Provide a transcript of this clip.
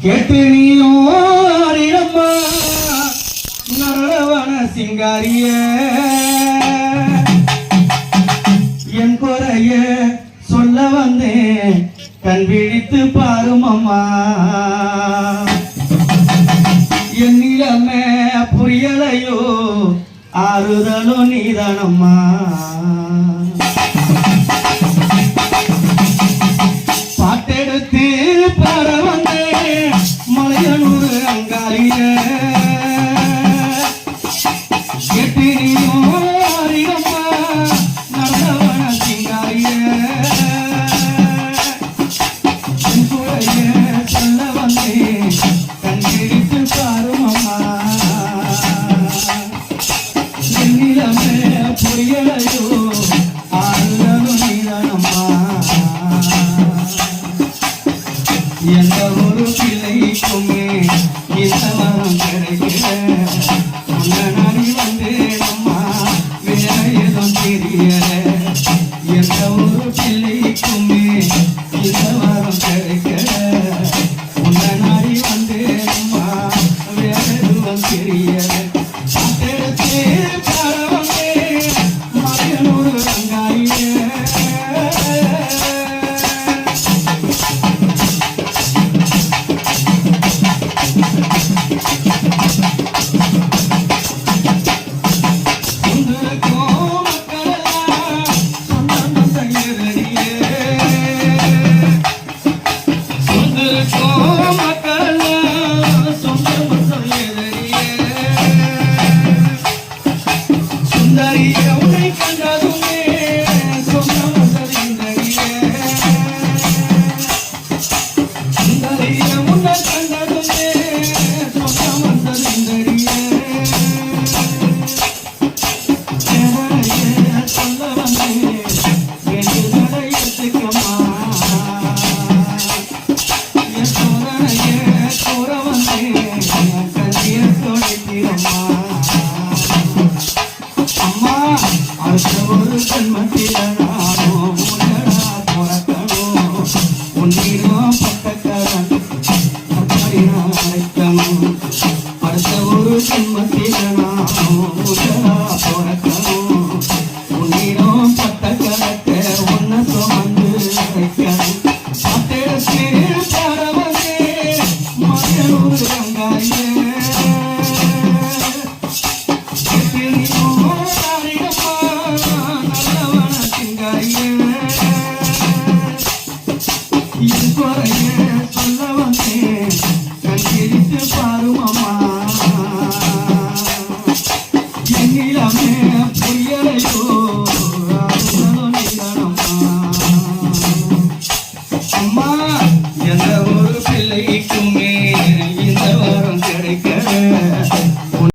கேட்டு நீயும் அறியம்மா நல்லவன சிங்காரிய என் குறைய சொல்ல வந்தேன் கண் விழித்து பாருமம்மா என் நிலமே புரியலையோ ஆறுதலும் நீதானம்மா பாட்டெடுத்து பாட வந்தேன் மலையனூர் அங்காளிய கேட்டு நீயும் அறியம்மா நல்லவன சிங்காரிய என் குறைய சொல்ல வந்தேன் கண் விழித்து பாருமம்மா என் நிலமே புரியலையோ ஆறுதலும் நீதானம்மா எந்த ஒரு பிள்ளைக்குமே இந்த மரம் கிடைக்கிற முன்னாடி வந்து நம்மா வேற எதுவும் தெரியல எந்த ஒரு பிள்ளைக்குமே இந்த மரம் கிடைக்கிற முன்னாடி வந்து நம்மா வேற எதுவும் தெரியல பரவமே மலையனூர் அங்காளிய உன்னை கண்டதுமே சொந்தம் சுந்தரிய உன்னை கண்டது